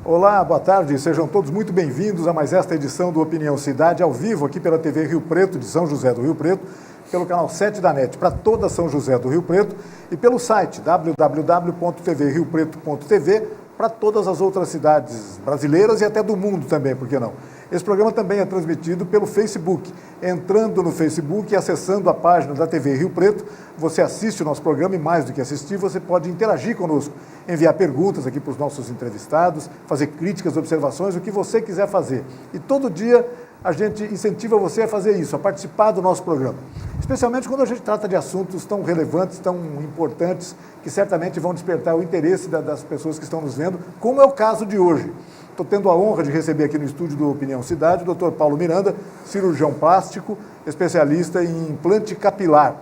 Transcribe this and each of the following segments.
Olá, boa tarde, sejam todos muito bem-vindos a mais esta edição do Opinião Cidade, ao vivo aqui pela TV Rio Preto, de São José do Rio Preto, pelo canal 7 da NET, para toda São José do Rio Preto, e pelo site www.tvriopreto.tv, para todas as outras cidades brasileiras e até do mundo também, por que não? Esse programa também é transmitido pelo Facebook. Entrando no Facebook e acessando a página da TV Rio Preto, você assiste o nosso programa e, mais do que assistir, você pode interagir conosco, enviar perguntas aqui para os nossos entrevistados, fazer críticas, observações, o que você quiser fazer. E todo dia a gente incentiva você a fazer isso, a participar do nosso programa. Especialmente quando a gente trata de assuntos tão relevantes, tão importantes, que certamente vão despertar o interesse das pessoas que estão nos vendo, como é o caso de hoje. Estou tendo a honra de receber aqui no estúdio do Opinião Cidade o Dr. Paulo Miranda, cirurgião plástico, especialista em implante capilar.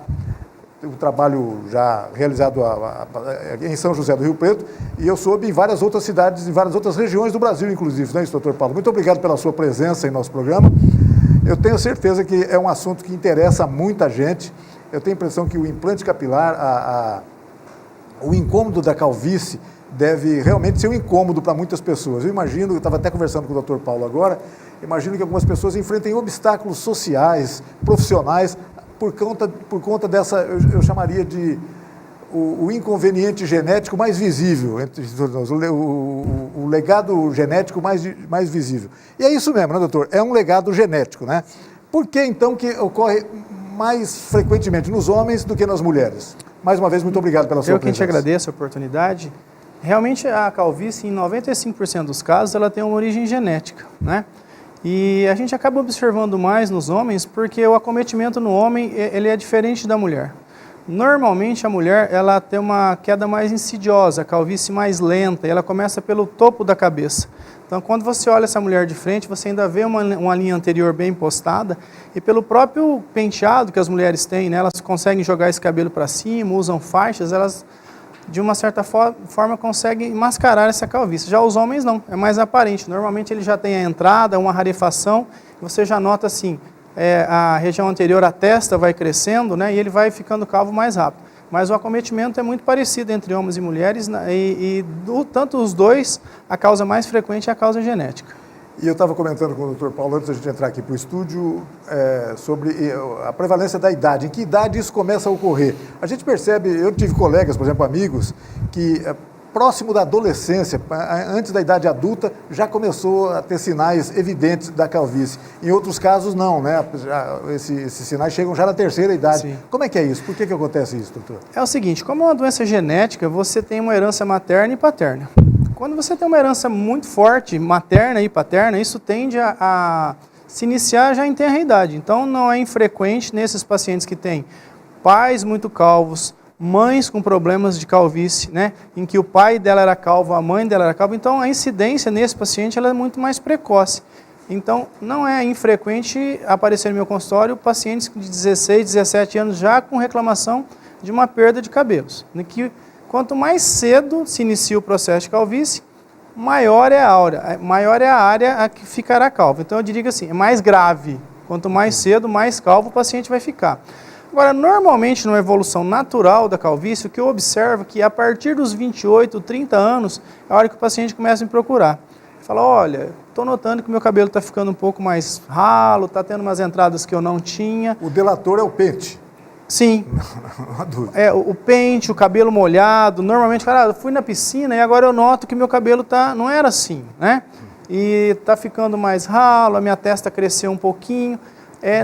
Um trabalho já realizado em São José do Rio Preto, e eu soube em várias outras cidades, em várias outras regiões do Brasil, inclusive, não é isso, Dr. Paulo? Muito obrigado pela sua presença em nosso programa. Eu tenho certeza que é um assunto que interessa a muita gente. Eu tenho a impressão que o implante capilar, o incômodo da calvície, deve realmente ser um incômodo para muitas pessoas. Eu imagino, eu estava até conversando com o Dr. Paulo agora, imagino que algumas pessoas enfrentem obstáculos sociais, profissionais, por conta dessa, eu chamaria de o inconveniente genético mais visível, o legado genético mais visível. E é isso mesmo, né, doutor? É um legado genético, né? Por que, então, que ocorre mais frequentemente nos homens do que nas mulheres? Mais uma vez, muito obrigado pela sua presença. Eu que te agradeço a oportunidade. Realmente, a calvície, em 95% dos casos, ela tem uma origem genética, né? E a gente acaba observando mais nos homens porque o acometimento no homem, ele é diferente da mulher. Normalmente, a mulher, ela tem uma queda mais insidiosa, a calvície mais lenta, e ela começa pelo topo da cabeça. Então, quando você olha essa mulher de frente, você ainda vê uma linha anterior bem postada, e pelo próprio penteado que as mulheres têm, né, elas conseguem jogar esse cabelo para cima, usam faixas, elas, de uma certa forma, conseguem mascarar essa calvície. Já os homens não, é mais aparente. Normalmente ele já tem a entrada, uma rarefação, e você já nota assim, a região anterior, a testa vai crescendo, né, e ele vai ficando calvo mais rápido. Mas o acometimento é muito parecido entre homens e mulheres, tanto os dois, a causa mais frequente é a causa genética. E eu estava comentando com o Dr. Paulo, antes da gente entrar aqui para o estúdio, sobre a prevalência da idade. Em que idade isso começa a ocorrer? A gente percebe, eu tive colegas, por exemplo, amigos, que próximo da adolescência, antes da idade adulta, já começou a ter sinais evidentes da calvície. Em outros casos, não, né? Esses sinais chegam já na terceira idade. Sim. Como é que é isso? Por que acontece isso, doutor? É o seguinte, como é uma doença genética, você tem uma herança materna e paterna. Quando você tem uma herança muito forte, materna e paterna, isso tende a se iniciar já em tenra idade. Então, não é infrequente nesses pacientes que têm pais muito calvos, mães com problemas de calvície, né, em que o pai dela era calvo, a mãe dela era calva. Então, a incidência nesse paciente ela é muito mais precoce. Então, não é infrequente aparecer no meu consultório pacientes de 16, 17 anos já com reclamação de uma perda de cabelos, que quanto mais cedo se inicia o processo de calvície, maior é a área a que ficará calvo. Então eu diria assim, é mais grave. Quanto mais cedo, mais calvo o paciente vai ficar. Agora, normalmente, numa evolução natural da calvície, o que eu observo é que a partir dos 28, 30 anos, é a hora que o paciente começa a me procurar. Fala, olha, estou notando que meu cabelo está ficando um pouco mais ralo, está tendo umas entradas que eu não tinha. O delator é o pente. Sim, o pente, o cabelo molhado, normalmente, eu fui na piscina e agora eu noto que meu cabelo não era assim, né? E está ficando mais ralo, a minha testa cresceu um pouquinho.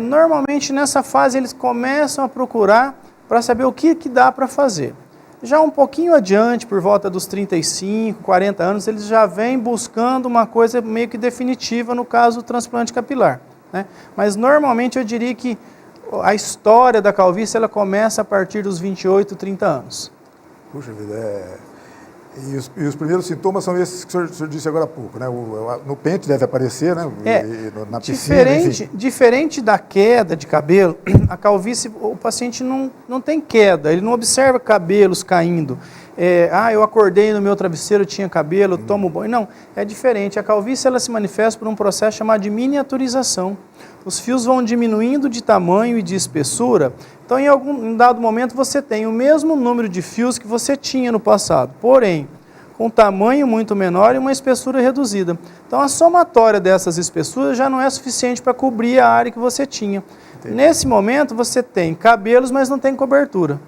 Normalmente nessa fase eles começam a procurar para saber o que dá para fazer. Já um pouquinho adiante, por volta dos 35, 40 anos, eles já vêm buscando uma coisa meio que definitiva, no caso do transplante capilar, né? Mas normalmente eu diria que a história da calvície ela começa a partir dos 28, 30 anos. Puxa vida, E os primeiros sintomas são esses que o senhor disse agora há pouco, né? No pente deve aparecer, né? Na piscina, diferente da queda de cabelo, a calvície, o paciente não tem queda, ele não observa cabelos caindo. Eu acordei no meu travesseiro, tinha cabelo, tomo banho. Não, é diferente. A calvície ela se manifesta por um processo chamado de miniaturização. Os fios vão diminuindo de tamanho e de espessura. Então, em dado momento, você tem o mesmo número de fios que você tinha no passado. Porém, com tamanho muito menor e uma espessura reduzida. Então a somatória dessas espessuras já não é suficiente para cobrir a área que você tinha. Entendi. Nesse momento você tem cabelos, mas não tem cobertura.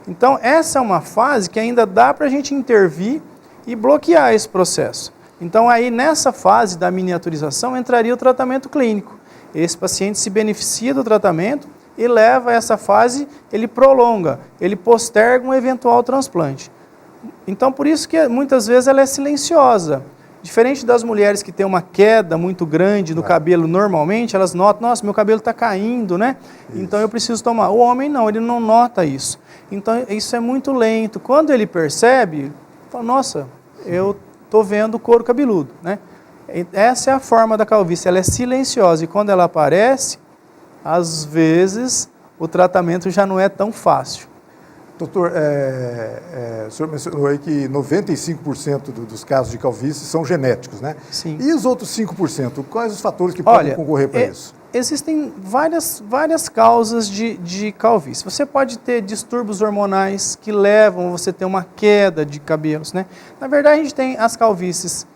Então essa é uma fase que ainda dá para a gente intervir e bloquear esse processo. Então aí nessa fase da miniaturização entraria o tratamento clínico. Esse paciente se beneficia do tratamento e leva a essa fase, ele prolonga, ele posterga um eventual transplante. Então, por isso que muitas vezes ela é silenciosa. Diferente das mulheres que têm uma queda muito grande no cabelo normalmente, elas notam, nossa, meu cabelo está caindo, né? Isso. Então eu preciso tomar. O homem não, ele não nota isso. Então isso é muito lento. Quando ele percebe, fala, nossa, eu estou vendo o couro cabeludo, né? Essa é a forma da calvície, ela é silenciosa e quando ela aparece, às vezes o tratamento já não é tão fácil. Doutor, o senhor mencionou aí que 95% dos casos de calvície são genéticos, né? Sim. E os outros 5%? Quais os fatores que podem concorrer para isso? Existem várias causas de calvície. Você pode ter distúrbios hormonais que levam você a ter uma queda de cabelos, né? Na verdade, a gente tem as calvícies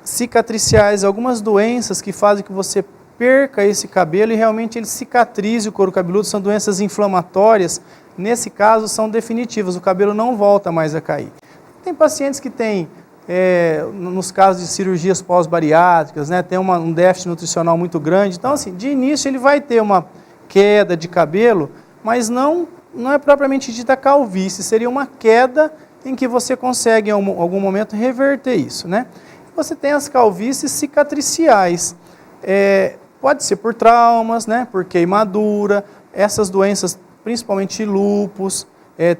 cicatriciais, algumas doenças que fazem que você perca esse cabelo e realmente ele cicatrize o couro cabeludo, são doenças inflamatórias. Nesse caso, são definitivas, o cabelo não volta mais a cair. Tem pacientes que têm, nos casos de cirurgias pós-bariátricas, né, tem um déficit nutricional muito grande. Então, assim, de início ele vai ter uma queda de cabelo, mas não é propriamente dita calvície, seria uma queda em que você consegue, em algum momento, reverter isso, né? Você tem as calvícies cicatriciais, pode ser por traumas, né, por queimadura, essas doenças principalmente lúpus,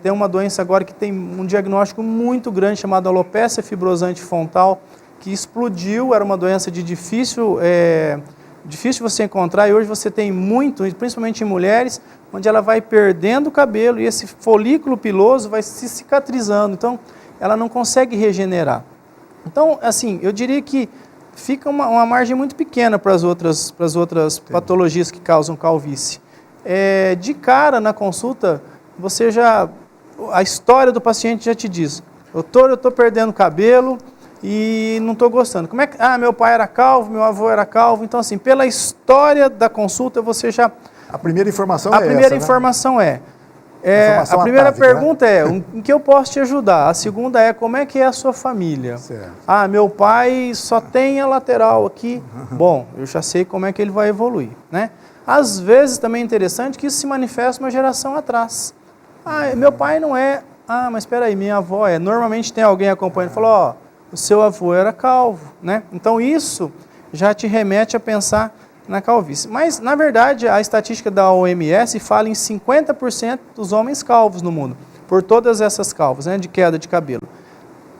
tem uma doença agora que tem um diagnóstico muito grande chamado alopecia fibrosante frontal, que explodiu, era uma doença de difícil você encontrar e hoje você tem muito, principalmente em mulheres, onde ela vai perdendo o cabelo e esse folículo piloso vai se cicatrizando, então ela não consegue regenerar. Então, assim, eu diria que fica uma margem muito pequena para as outras patologias que causam calvície. De cara, na consulta, a história do paciente já te diz, doutor, eu estou perdendo cabelo e não estou gostando. Como é que, meu pai era calvo, meu avô era calvo, então assim, pela história da consulta você já... A primeira informação A primeira informação é a primeira pergunta em que eu posso te ajudar? A segunda é, como é que é a sua família? Certo. Meu pai só tem a lateral aqui. Bom, eu já sei como é que ele vai evoluir, né? Às vezes também é interessante que isso se manifesta uma geração atrás. Meu pai não é. Mas espera aí, minha avó é. Normalmente tem alguém acompanhando e fala, o seu avô era calvo, né? Então isso já te remete a pensar na calvície. Mas, na verdade, a estatística da OMS fala em 50% dos homens calvos no mundo, por todas essas calvas, né, de queda de cabelo.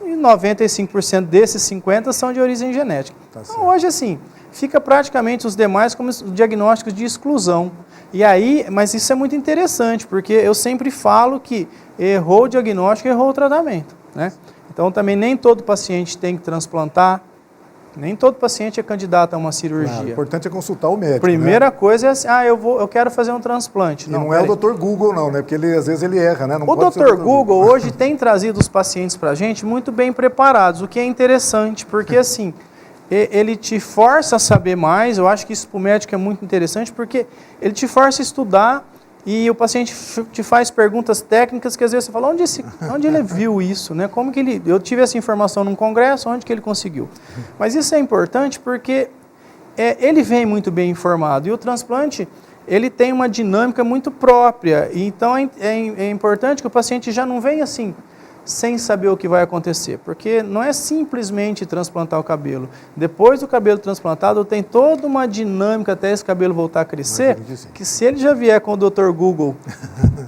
E 95% desses 50% são de origem genética. Então, hoje, assim, fica praticamente os demais como diagnósticos de exclusão. E aí, mas isso é muito interessante, porque eu sempre falo que errou o diagnóstico, errou o tratamento, né? Então, também nem todo paciente tem que transplantar, nem todo paciente é candidato a uma cirurgia. Claro, o importante é consultar o médico. Primeira coisa é assim, eu quero fazer um transplante. Não é o Dr. Google não, né? Porque às vezes ele erra, né? Não o Dr. Google hoje tem trazido os pacientes para a gente muito bem preparados, o que é interessante, porque assim, ele te força a saber mais, eu acho que isso para o médico é muito interessante, porque ele te força a estudar e o paciente te faz perguntas técnicas que às vezes você fala, onde ele viu isso, né? Como que eu tive essa informação num congresso, onde que ele conseguiu? Mas isso é importante porque ele vem muito bem informado e o transplante, ele tem uma dinâmica muito própria, e então é importante que o paciente já não venha assim, sem saber o que vai acontecer, porque não é simplesmente transplantar o cabelo. Depois do cabelo transplantado, tem toda uma dinâmica até esse cabelo voltar a crescer, que se ele já vier com o Dr. Google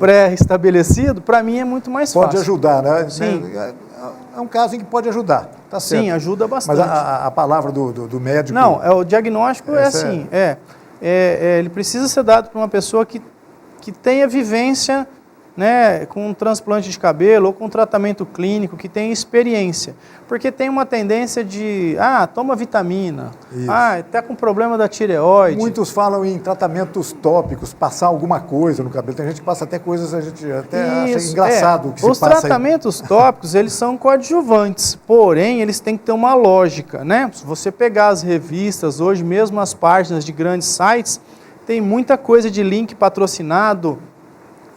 pré-estabelecido, para mim é muito mais fácil. Pode ajudar, né? Sim. É um caso em que pode ajudar, tá certo. Sim, ajuda bastante. Mas a palavra do médico... Não, o diagnóstico é assim, ele precisa ser dado para uma pessoa que tenha vivência né, com um transplante de cabelo ou com um tratamento clínico que tem experiência. Porque tem uma tendência de, toma vitamina, está com problema da tireoide. Muitos falam em tratamentos tópicos, passar alguma coisa no cabelo. Tem gente que passa até coisas, a gente até acha engraçado o que se passa. Os tratamentos tópicos, eles são coadjuvantes, porém, eles têm que ter uma lógica, né? Se você pegar as revistas, hoje mesmo as páginas de grandes sites, tem muita coisa de link patrocinado,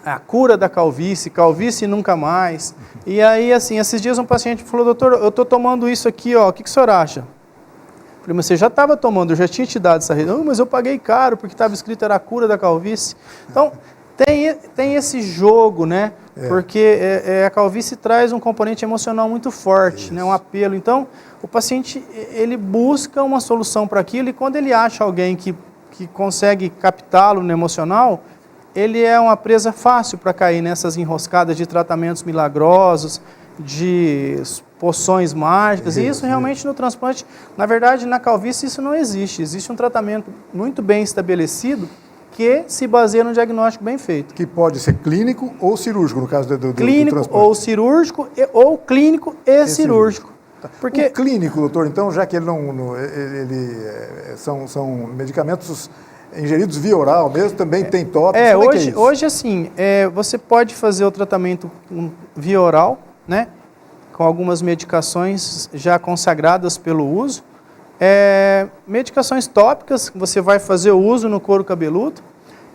a cura da calvície, calvície nunca mais. E aí, assim, esses dias um paciente falou, doutor, eu estou tomando isso aqui, ó, o que o senhor acha? Eu falei, mas você já estava tomando, eu já tinha te dado essa rede. Não, mas eu paguei caro, porque estava escrito era a cura da calvície. Então, tem esse jogo, né? Porque a calvície traz um componente emocional muito forte, né? Um apelo. Então, o paciente, ele busca uma solução para aquilo, e quando ele acha alguém que consegue captá-lo no emocional, ele é uma presa fácil para cair nessas enroscadas de tratamentos milagrosos, de poções mágicas, e isso realmente no transplante, na verdade, na calvície isso não existe. Existe um tratamento muito bem estabelecido que se baseia num diagnóstico bem feito. Que pode ser clínico ou cirúrgico, no caso do clínico transplante. Ou cirúrgico, ou clínico e cirúrgico. Porque... O clínico, doutor, então, já que ele são medicamentos ingeridos via oral mesmo, também tem tópicos. Hoje assim, você pode fazer o tratamento via oral, né? Com algumas medicações já consagradas pelo uso. Medicações tópicas, você vai fazer o uso no couro cabeludo.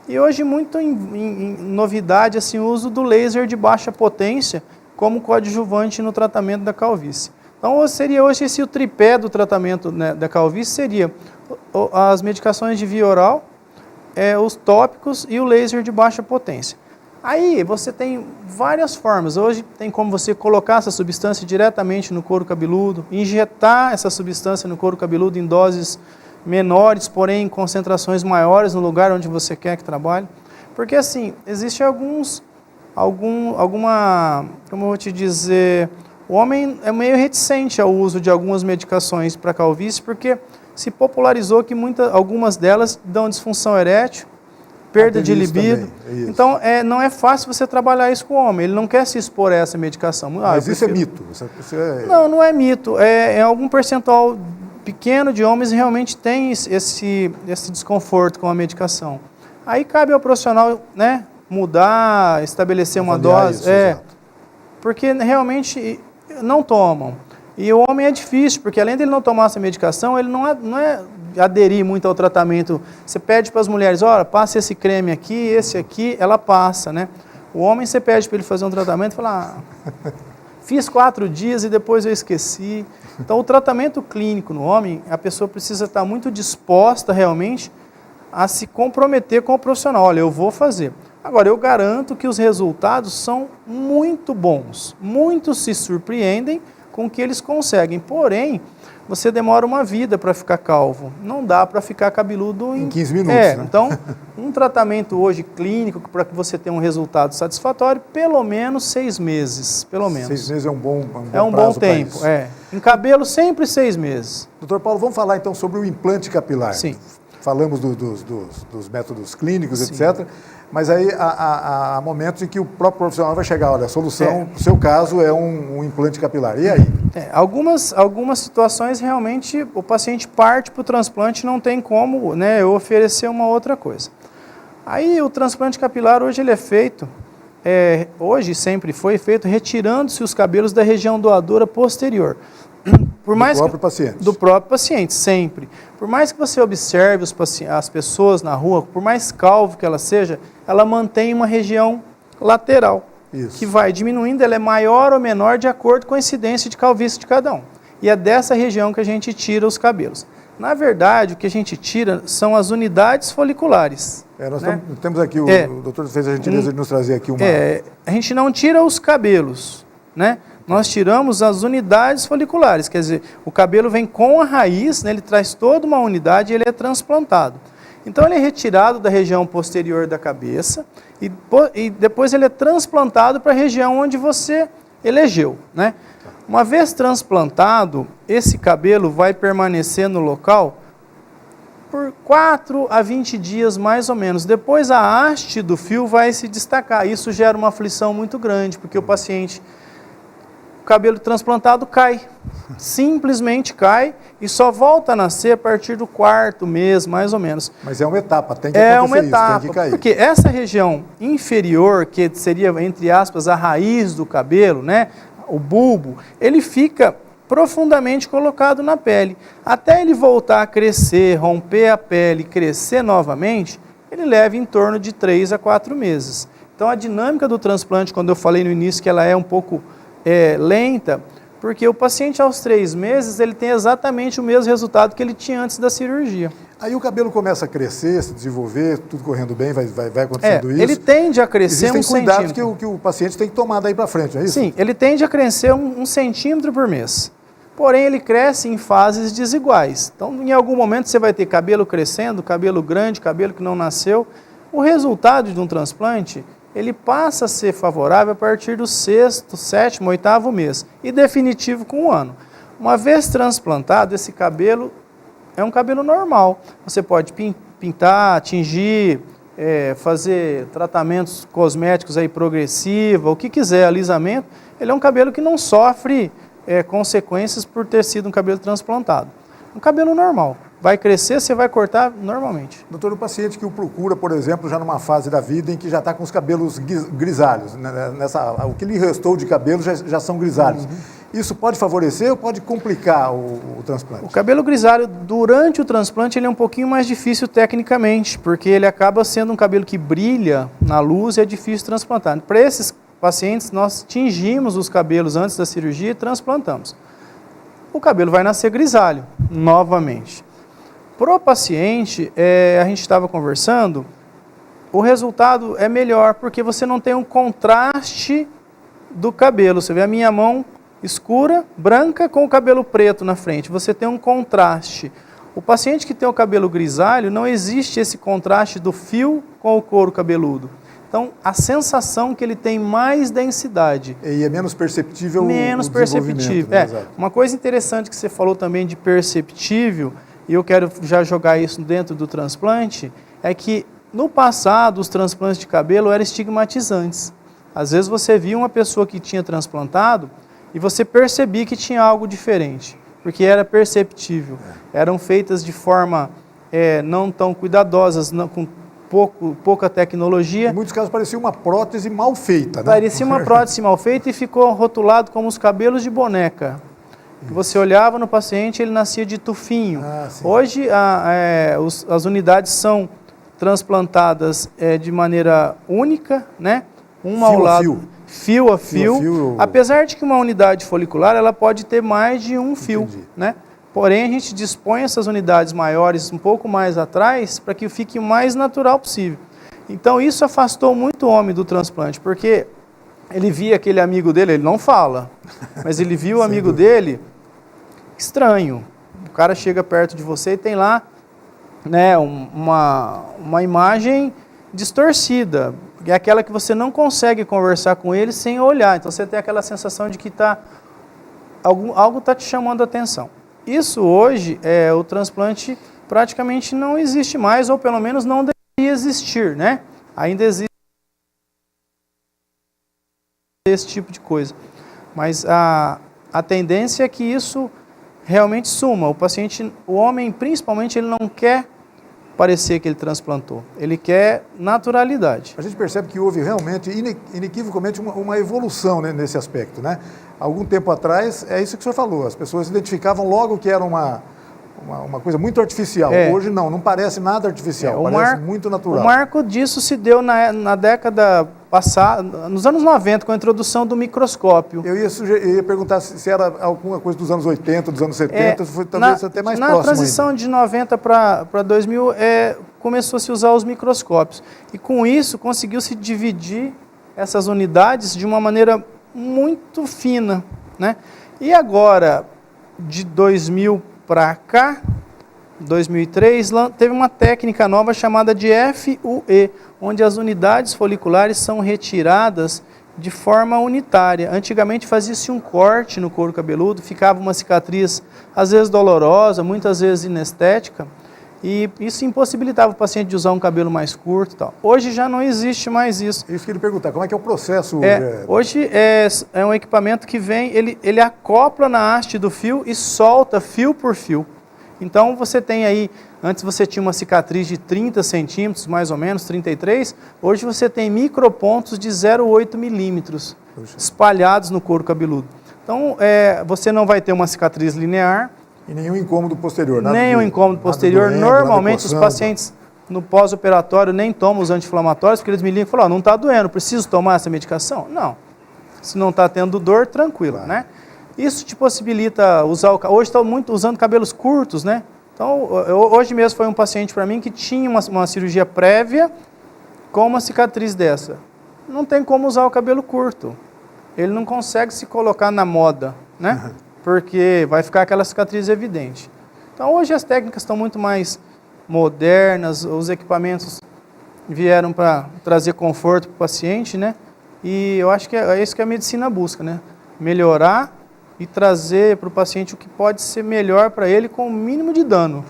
E hoje muito em novidade, assim, o uso do laser de baixa potência como coadjuvante no tratamento da calvície. Então, seria hoje o tripé do tratamento, né, da calvície, seria as medicações de via oral, os tópicos e o laser de baixa potência. Aí você tem várias formas. Hoje tem como você colocar essa substância diretamente no couro cabeludo, injetar essa substância no couro cabeludo em doses menores, porém em concentrações maiores no lugar onde você quer que trabalhe. Porque assim, existe como eu vou te dizer, o homem é meio reticente ao uso de algumas medicações para calvície, porque se popularizou que algumas delas dão disfunção erétil, perda de libido. Então, não é fácil você trabalhar isso com o homem. Ele não quer se expor a essa medicação. Mas isso é mito? Não é mito. Algum percentual pequeno de homens realmente tem esse desconforto com a medicação. Aí cabe ao profissional, né, mudar, estabelecer uma dose. Porque realmente não tomam. E o homem é difícil, porque além dele não tomar essa medicação, ele não é aderir muito ao tratamento. Você pede para as mulheres, olha, passa esse creme aqui, esse aqui, ela passa, né? O homem, você pede para ele fazer um tratamento e fala, fiz 4 dias e depois eu esqueci. Então, o tratamento clínico no homem, a pessoa precisa estar muito disposta realmente a se comprometer com o profissional. Olha, eu vou fazer. Agora, eu garanto que os resultados são muito bons. Muitos se surpreendem com o que eles conseguem. Porém, você demora uma vida para ficar calvo. Não dá para ficar cabeludo em 15 minutos. Né? Então, um tratamento hoje clínico, para que você tenha um resultado satisfatório, pelo menos 6 meses. Pelo menos. 6 meses é um bom prazo. É um bom tempo. Em cabelo, sempre 6 meses. Doutor Paulo, vamos falar então sobre o implante capilar. Sim. Falamos dos métodos clínicos, sim, etc. Mas aí há momentos em que o próprio profissional vai chegar, olha, a solução, no seu caso, é um implante capilar. E aí? Algumas situações, realmente, o paciente parte para o transplante, não tem como, né, eu oferecer uma outra coisa. Aí, o transplante capilar, hoje ele é feito, hoje sempre foi feito, retirando-se os cabelos da região doadora posterior. Do próprio paciente, sempre. Por mais que você observe as pessoas na rua, por mais calvo que ela seja, ela mantém uma região lateral. Isso. Que vai diminuindo, ela é maior ou menor de acordo com a incidência de calvície de cada um. E é dessa região que a gente tira os cabelos. Na verdade, o que a gente tira são as unidades foliculares. Nós temos aqui, o doutor fez a gentileza de nos trazer aqui uma... a gente não tira os cabelos, né? Nós tiramos as unidades foliculares, quer dizer, o cabelo vem com a raiz, né, ele traz toda uma unidade e ele é transplantado. Então ele é retirado da região posterior da cabeça e depois ele é transplantado para a região onde você elegeu, né? Uma vez transplantado, esse cabelo vai permanecer no local por 4 a 20 dias mais ou menos. Depois a haste do fio vai se destacar. Isso gera uma aflição muito grande, porque o paciente, o cabelo transplantado cai. Simplesmente cai e só volta a nascer a partir do 4º mês, mais ou menos. Mas é uma etapa, tem que acontecer uma etapa, isso, tem que cair. Porque essa região inferior, que seria, entre aspas, a raiz do cabelo, né, o bulbo, ele fica profundamente colocado na pele. Até ele voltar a crescer, romper a pele, crescer novamente, ele leva em torno de 3 a 4 meses. Então a dinâmica do transplante, quando eu falei no início que ela é um pouco lenta, porque o paciente aos 3 meses, ele tem exatamente o mesmo resultado que ele tinha antes da cirurgia. Aí o cabelo começa a crescer, se desenvolver, tudo correndo bem, vai acontecendo isso. Ele tende a crescer Existem cuidados centímetro. que o paciente tem que tomar daí para frente, é isso? Sim, ele tende a crescer 1 centímetro por mês. Porém, ele cresce em fases desiguais. Então, em algum momento, você vai ter cabelo crescendo, cabelo grande, cabelo que não nasceu. O resultado de um transplante, ele passa a ser favorável a partir do 6º, 7º, 8º mês. E definitivo com 1 ano. Uma vez transplantado, esse cabelo é um cabelo normal. Você pode pintar, tingir, fazer tratamentos cosméticos aí progressiva, o que quiser, alisamento. Ele é um cabelo que não sofre consequências por ter sido um cabelo transplantado. Um cabelo normal. Vai crescer, você vai cortar normalmente. Doutor, o paciente que o procura, por exemplo, já numa fase da vida em que já está com os cabelos grisalhos, né? O que lhe restou de cabelo já são grisalhos. Uhum. Isso pode favorecer ou pode complicar o transplante? O cabelo grisalho, durante o transplante, ele é um pouquinho mais difícil tecnicamente, porque ele acaba sendo um cabelo que brilha na luz e é difícil transplantar. Para esses pacientes, nós tingimos os cabelos antes da cirurgia e transplantamos. O cabelo vai nascer grisalho, novamente. Para o paciente, a gente estava conversando, o resultado é melhor, porque você não tem um contraste do cabelo. Você vê a minha mão escura, branca, com o cabelo preto na frente. Você tem um contraste. O paciente que tem o cabelo grisalho, não existe esse contraste do fio com o couro cabeludo. Então, a sensação que ele tem mais densidade. E é menos perceptível menos o perceptível. Né? Uma coisa interessante que você falou também de perceptível, e eu quero já jogar isso dentro do transplante, é que no passado os transplantes de cabelo eram estigmatizantes. Às vezes você via uma pessoa que tinha transplantado e você percebia que tinha algo diferente, porque era perceptível. Eram feitas de forma não tão cuidadosas, com pouca tecnologia. Em muitos casos parecia uma prótese mal feita, né? Parecia uma prótese mal feita e ficou rotulado como os cabelos de boneca. Você olhava no paciente, ele nascia de tufinho. Hoje as unidades são transplantadas de maneira única, né? Uma ao lado, fio a fio. Apesar de que uma unidade folicular ela pode ter mais de um fio, né? Porém, a gente dispõe essas unidades maiores um pouco mais atrás para que fique o mais natural possível. Então, isso afastou muito o homem do transplante, porque ele via aquele amigo dele, ele não fala, mas ele viu o amigo dele estranho. O cara chega perto de você e tem lá, né, uma imagem distorcida, é aquela que você não consegue conversar com ele sem olhar. Então, você tem aquela sensação de que algo está te chamando a atenção. Isso hoje, o transplante praticamente não existe mais, ou pelo menos não deveria existir, né? Ainda existe esse tipo de coisa. Mas a tendência é que isso realmente suma. O homem principalmente, ele não quer parecer que ele transplantou. Ele quer naturalidade. A gente percebe que houve realmente, inequivocamente, uma evolução, né, nesse aspecto, né? Algum tempo atrás, é isso que o senhor falou, as pessoas identificavam logo que era uma coisa muito artificial. Hoje não parece nada artificial, parece muito natural. O marco disso se deu na década passada, nos anos 90, com a introdução do microscópio. Eu ia perguntar se era alguma coisa dos anos 80, dos anos 70, foi talvez até mais próximo. Na transição ainda. De 90 para 2000, começou a se usar os microscópios. E com isso, conseguiu-se dividir essas unidades de uma maneira muito fina, né? E agora, de 2000 para cá, 2003, teve uma técnica nova chamada de FUE, onde as unidades foliculares são retiradas de forma unitária. Antigamente fazia-se um corte no couro cabeludo, ficava uma cicatriz, às vezes dolorosa, muitas vezes inestética, E isso impossibilitava o paciente de usar um cabelo mais curto e tal. Hoje já não existe mais isso. Isso que ele perguntar, como é que é o processo? Hoje é um equipamento que vem, ele acopla na haste do fio e solta fio por fio. Então você tem aí, antes você tinha uma cicatriz de 30 centímetros, mais ou menos, 33, hoje você tem micropontos de 0,8 milímetros espalhados no couro cabeludo. Então você não vai ter uma cicatriz linear. E nenhum incômodo posterior. Nenhum incômodo posterior. Doendo, normalmente os pacientes no pós-operatório nem tomam os anti-inflamatórios, porque eles me ligam e falam, não está doendo, preciso tomar essa medicação? Não. Se não está tendo dor, tranquilo, né? Isso te possibilita usar hoje estão muito usando cabelos curtos, né? Então, hoje mesmo foi um paciente para mim que tinha uma cirurgia prévia com uma cicatriz dessa. Não tem como usar o cabelo curto. Ele não consegue se colocar na moda, né? Porque vai ficar aquela cicatriz evidente. Então, hoje as técnicas estão muito mais modernas, os equipamentos vieram para trazer conforto para o paciente, né? E eu acho que é isso que a medicina busca, né? Melhorar e trazer para o paciente o que pode ser melhor para ele com o mínimo de dano.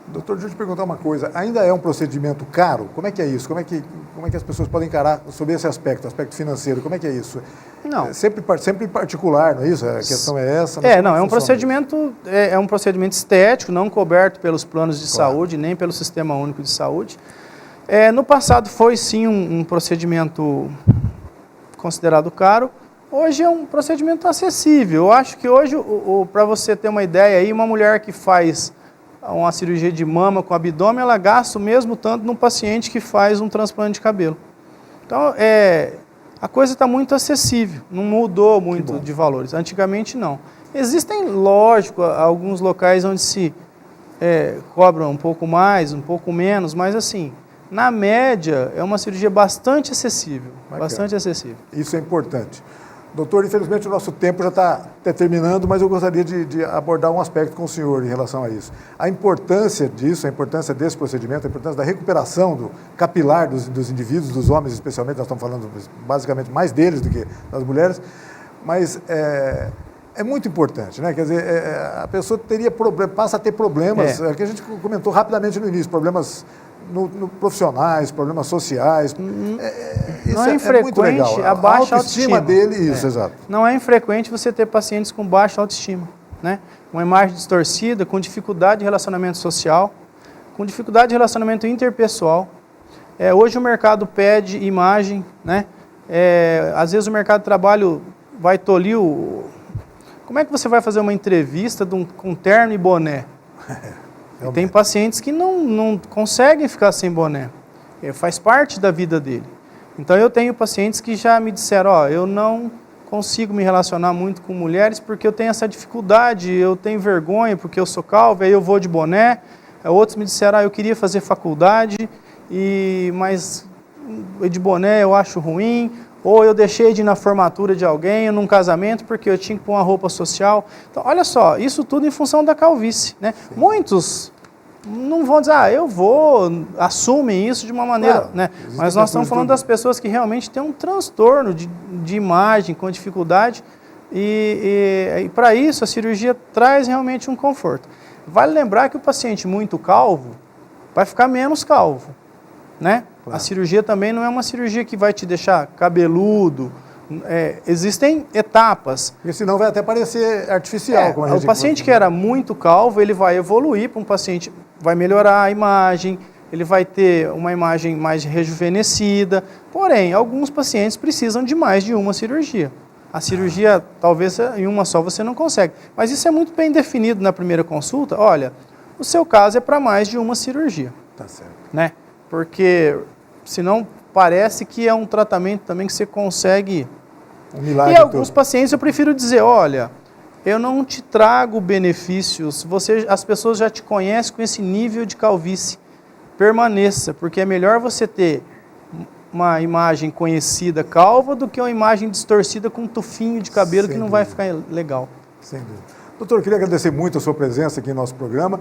Doutor, deixa eu te perguntar uma coisa. Ainda é um procedimento caro? Como é que é isso? Como é que as pessoas podem encarar sobre esse aspecto financeiro? Como é que é isso? Não. Sempre em particular, não é isso? A questão é essa? É um procedimento estético, não coberto pelos planos de saúde, nem pelo Sistema Único de Saúde. No passado foi sim um procedimento considerado caro. Hoje é um procedimento acessível. Eu acho que hoje, para você ter uma ideia, aí, uma mulher que faz uma cirurgia de mama com abdômen, ela gasta o mesmo tanto num paciente que faz um transplante de cabelo. Então, a coisa está muito acessível, não mudou muito de valores. Antigamente, não. Existem, lógico, alguns locais onde se cobram um pouco mais, um pouco menos, mas assim, na média, é uma cirurgia bastante acessível. Bacana. Bastante acessível. Isso é importante. Doutor, infelizmente o nosso tempo já está terminando, mas eu gostaria de abordar um aspecto com o senhor em relação a isso. A importância disso, a importância desse procedimento, a importância da recuperação do capilar dos indivíduos, dos homens especialmente, nós estamos falando basicamente mais deles do que das mulheres, mas é muito importante, né? Quer dizer, a pessoa passa a ter problemas, que a gente comentou rapidamente no início, problemas profissionais, problemas sociais. Não é infrequente a baixa autoestima dele, isso, exato. Não é infrequente você ter pacientes com baixa autoestima, né? Uma imagem distorcida, com dificuldade de relacionamento social, com dificuldade de relacionamento interpessoal. Hoje o mercado pede imagem, né? Às vezes o mercado de trabalho vai tolir Como é que você vai fazer uma entrevista com terno e boné? E tem pacientes que não conseguem ficar sem boné. Faz parte da vida dele. Então eu tenho pacientes que já me disseram, eu não consigo me relacionar muito com mulheres porque eu tenho essa dificuldade, eu tenho vergonha porque eu sou calvo, aí eu vou de boné. Outros me disseram, eu queria fazer faculdade, mas de boné eu acho ruim. Ou eu deixei de ir na formatura de alguém, num casamento, porque eu tinha que pôr uma roupa social. Então, olha só, isso tudo em função da calvície, né? Muitos não vão dizer, assumem isso de uma maneira, claro, né? Mas nós estamos falando das pessoas que realmente têm um transtorno de imagem, com dificuldade, e para isso a cirurgia traz realmente um conforto. Vale lembrar que o paciente muito calvo vai ficar menos calvo, né? Claro. A cirurgia também não é uma cirurgia que vai te deixar cabeludo. Existem etapas. Porque senão vai até parecer artificial. O paciente que era muito calvo, ele vai evoluir para um paciente, vai melhorar a imagem, ele vai ter uma imagem mais rejuvenescida. Porém, alguns pacientes precisam de mais de uma cirurgia. A cirurgia, talvez em uma só você não consegue. Mas isso é muito bem definido na primeira consulta. Olha, o seu caso é para mais de uma cirurgia. Tá certo. Né? Porque senão parece que é um tratamento também que você consegue. Um milagre. E alguns pacientes eu prefiro dizer, olha, eu não te trago benefícios, as pessoas já te conhecem com esse nível de calvície. Permaneça, porque é melhor você ter uma imagem conhecida calva do que uma imagem distorcida com um tufinho de cabelo que não vai ficar legal. Sem dúvida. Doutor, eu queria agradecer muito a sua presença aqui no nosso programa.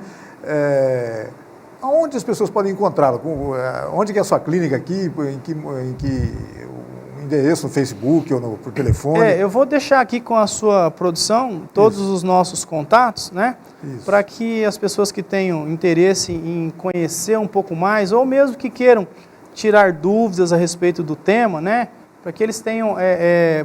Onde as pessoas podem encontrá-lo? Onde que é a sua clínica aqui? Em que endereço no Facebook ou por telefone. Eu vou deixar aqui com a sua produção todos os nossos contatos, né? Para que as pessoas que tenham interesse em conhecer um pouco mais, ou mesmo que queiram tirar dúvidas a respeito do tema, né? Para que eles tenham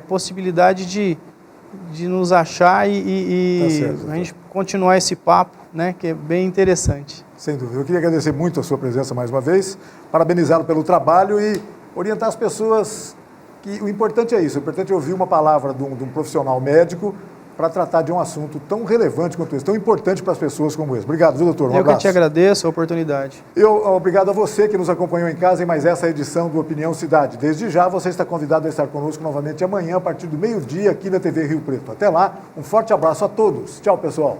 possibilidade de nos achar e Tá certo, a gente continuar esse papo, né? Que é bem interessante. Sem dúvida. Eu queria agradecer muito a sua presença mais uma vez, parabenizá-lo pelo trabalho e orientar as pessoas que o importante é isso, o importante é ouvir uma palavra de um profissional médico para tratar de um assunto tão relevante quanto esse, tão importante para as pessoas como esse. Obrigado, viu, doutor? Eu que te agradeço a oportunidade. Obrigado a você que nos acompanhou em casa em mais essa edição do Opinião Cidade. Desde já, você está convidado a estar conosco novamente amanhã, a partir do meio-dia, aqui na TV Rio Preto. Até lá, um forte abraço a todos. Tchau, pessoal.